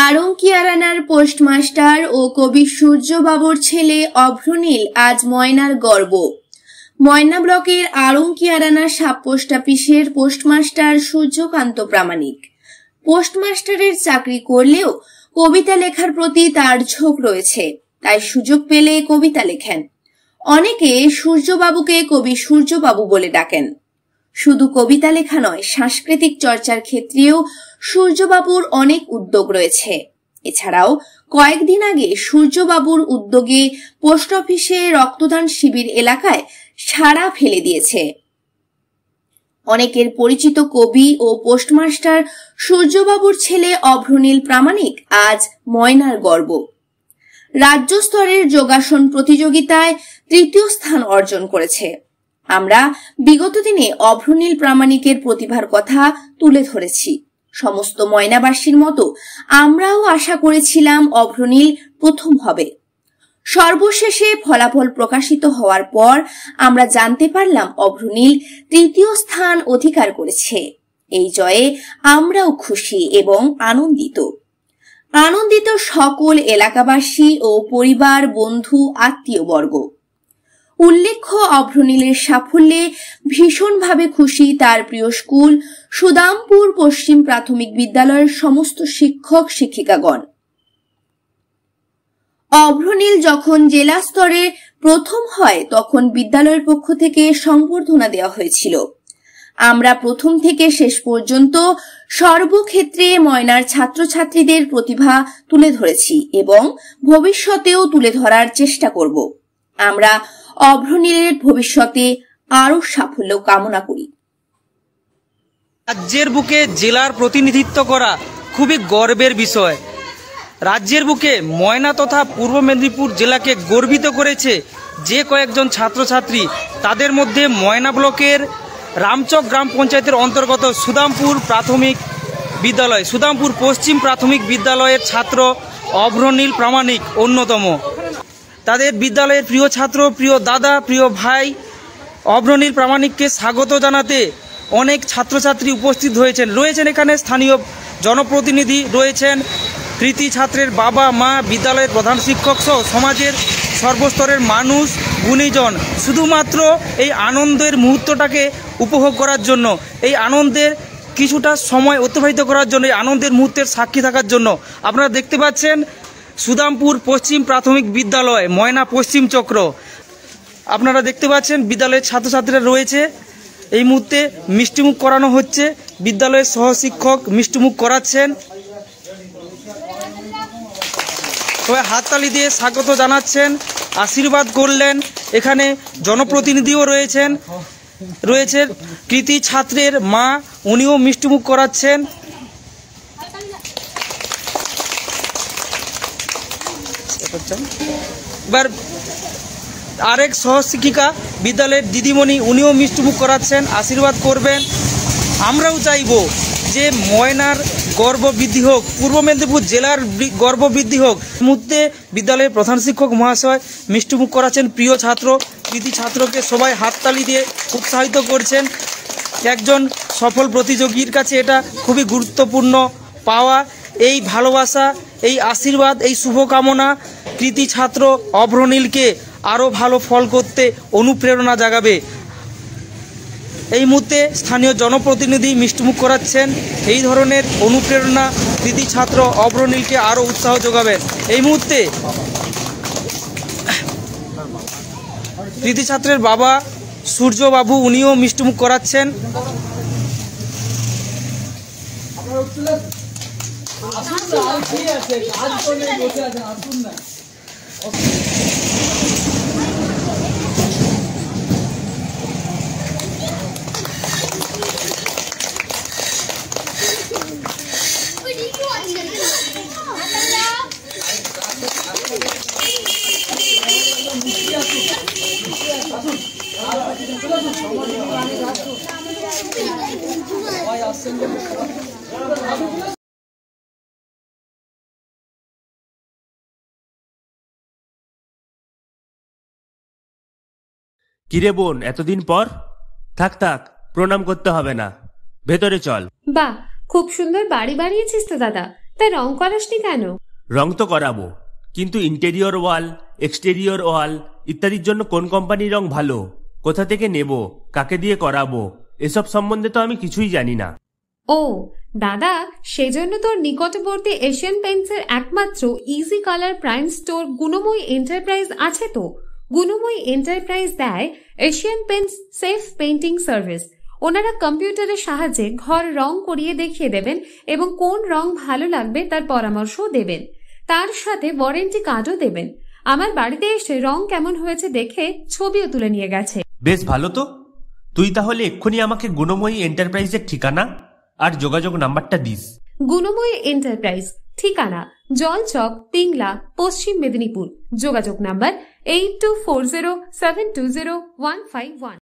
আড়ংকিয়ারানার postmaster ও কবি সূর্যবাবুর ছেলে অভ্রনীল আজ ময়নার গর্ব। ময়না ব্লকের আড়ংকিয়ারানা সাব পোস্ট অফিসের পোস্টমাস্টার সূর্যকান্ত প্রামাণিক পোস্টমাস্টারের চাকরি করলেও কবিতা লেখার প্রতি তার ঝোঁক রয়েছে, তাই সুযোগ পেলে কবিতা লেখেন। অনেকে সূর্যবাবুকে কবি সূর্যবাবু বলে ডাকেন। শুধু কবিতা লেখা নয়, সাংস্কৃতিক চর্চার ক্ষেত্রেও সূর্যবাবুর অনেক উদ্যোগ রয়েছে। এছাড়াও কয়েকদিন আগে সূর্যবাবুর উদ্যোগে পোস্ট অফিসে রক্তদান শিবির এলাকায় সাড়া ফেলে দিয়েছে। অনেকের পরিচিত কবি ও পোস্টমাস্টার সূর্যবাবুর ছেলে অভ্রনীল প্রামাণিক আজ ময়নার গর্ব। রাজ্য স্তরের যোগাসন প্রতিযোগিতায় তৃতীয় স্থান অর্জন করেছে। আমরা বিগত দিনে অভ্রনীল প্রামাণিকের প্রতিভার কথা তুলে ধরেছি। সমস্ত ময়নাবাসীর মতো আমরাও আশা করেছিলাম অভ্রনীল প্রথম হবে। সর্বশেষে ফলাফল প্রকাশিত হওয়ার পর আমরা জানতে পারলাম অভ্রনীল তৃতীয় স্থান অধিকার করেছে। এই জয়ে আমরাও খুশি এবং আনন্দিত সকল এলাকাবাসী ও পরিবার, বন্ধু, আত্মীয়বর্গ। উল্লেখ্য, অভ্রনীলের সাফল্যে ভীষণভাবে খুশি তার প্রিয় স্কুল সুদামপুর পশ্চিম প্রাথমিক বিদ্যালয়ের সমস্ত শিক্ষক শিক্ষিকাগণ। অভ্রনীল যখন জেলা স্তরে প্রথম হয় তখন বিদ্যালয়ের পক্ষ থেকে সংবর্ধনা দেওয়া হয়েছিল। আমরা প্রথম থেকে শেষ পর্যন্ত সর্বক্ষেত্রে ময়নার ছাত্রছাত্রীদের প্রতিভা তুলে ধরেছি এবং ভবিষ্যতেও তুলে ধরার চেষ্টা করব। আমরা অভ্রনীলের ভবিষ্যতে আরো সাফল্য কামনা করি। রাজ্যের বুকে জেলার প্রতিনিধিত্ব করা খুবই গর্বের বিষয়। রাজ্যের বুকে ময়না তথা পূর্ব মেদিনীপুর জেলাকে গর্বিত করেছে যে কয়েকজন ছাত্রছাত্রী। তাদের মধ্যে ময়না ব্লকের রামচক গ্রাম পঞ্চায়েতের অন্তর্গত সুদামপুর প্রাথমিক বিদ্যালয়, সুদামপুর পশ্চিম প্রাথমিক বিদ্যালয়ের ছাত্র অভ্রনীল প্রামাণিক অন্যতম। তাদের বিদ্যালয়ের প্রিয় ছাত্র, প্রিয় দাদা, প্রিয় ভাই অভ্রনীল প্রামাণিককে স্বাগত জানাতে অনেক ছাত্রছাত্রী উপস্থিত রয়েছেন এখানে স্থানীয় জনপ্রতিনিধি রয়েছেন, কৃতি ছাত্রের বাবা মা, বিদ্যালয়ের প্রধান শিক্ষক সহ সমাজের সর্বস্তরের মানুষ, গুণীজন শুধুমাত্র এই আনন্দের মুহূর্তটাকে উপভোগ করার জন্য, এই আনন্দের কিছুটা সময় অতিবাহিত করার জন্য, এই আনন্দের মুহূর্তের সাক্ষী থাকার জন্য। আপনারা দেখতে পাচ্ছেন সুদামপুর পশ্চিম প্রাথমিক বিদ্যালয়, ময়না পশ্চিম চক্র। আপনারা দেখতে পাচ্ছেন বিদ্যালয়ের ছাত্রছাত্রীরা রয়েছে। এই মুহূর্তে মিষ্টিমুখ করানো হচ্ছে, বিদ্যালয়ের সহশিক্ষক মিষ্টিমুখ করাচ্ছেন। সবাই হাততালি দিয়ে স্বাগত জানাচ্ছেন, আশীর্বাদ করলেন। এখানে জনপ্রতিনিধিও রয়েছেন কৃতি ছাত্রের মা, উনিও মিষ্টিমুখ করাচ্ছেন। এবার আরেক সহশিক্ষিকা বিদ্যালয়ের দিদিমণি, উনিও মিষ্টিমুখ করাচ্ছেন, আশীর্বাদ করবেন। আমরাও চাইব যে ময়নার গর্ব বৃদ্ধি হোক, পূর্ব মেদিনীপুর জেলার গর্ব বৃদ্ধি হোক। মুহূর্তে বিদ্যালয়ের প্রধান শিক্ষক মহাশয় মিষ্টিমুখ করাচ্ছেন প্রিয় ছাত্র, কৃতি ছাত্রকে সবাই হাততালি দিয়ে উৎসাহিত করছেন। একজন সফল প্রতিযোগীর কাছে এটা খুবই গুরুত্বপূর্ণ পাওয়া। এই ভালোবাসা, এই আশীর্বাদ, এই শুভকামনা কৃতি ছাত্র অভ্রনীলকে আরও ভালো ফল করতে অনুপ্রেরণা জাগাবে। এই মুহূর্তে স্থানীয় জনপ্রতিনিধি মিষ্টিমুখ করাচ্ছেন। এই ধরনের অনুপ্রেরণা কৃতি ছাত্র অভ্রনীলকে আরও উৎসাহ যোগাবেন। এই মুহূর্তে কৃতি ছাত্রের বাবা সূর্যবাবু, উনিও মিষ্টিমুখ করাচ্ছেন। কিরে বোন, এতদিন পর? থাক প্রণাম করতে হবে না, ভেতরে চল। বাহ, খুব সুন্দর বাড়ি বানিয়েছিস তো দাদা। তা রং করাসনি কেন? রং তো করাবো, কিন্তু ইন্টেরিয়র ওয়াল, এক্সটেরিয়র ওয়াল ইত্যাদির জন্য কোন কোম্পানির রং ভালো, কোথা থেকে নেব, কাকে দিয়ে করাবো, এসব সম্বন্ধে তো আমি কিছুই জানি না। ও দাদা, সেজন্য তোর নিকটবর্তী এশিয়ান পেইন্টসের একমাত্র easy colour prime store Gunamoyee enterprise আছে তো। গুণময়ী এন্টারপ্রাইজ দেয় Asian Paints safe painting service. ওনারা কম্পিউটারের সাহায্যে ঘর রং করিয়ে দেখিয়ে দেবেন এবং কোন রং ভালো লাগবে তার পরামর্শও দেবেন। তার সাথে ওয়ারেন্টি কার্ডও দেবেন। আমার বাড়িতে এসে রং কেমন হয়েছে দেখে ছবিও তুলে নিয়ে গেছে। বেশ ভালো তো। তুই তাহলে এক্ষুনি আমাকে গুণময়ী এন্টারপ্রাইজের ঠিকানা আর যোগাযোগ নাম্বারটা দিস। গুণময়ী এন্টারপ্রাইজ, ঠিকানা জলচক, পিংলা, পশ্চিম মেদিনীপুর। যোগাযোগ নাম্বার 8240720151।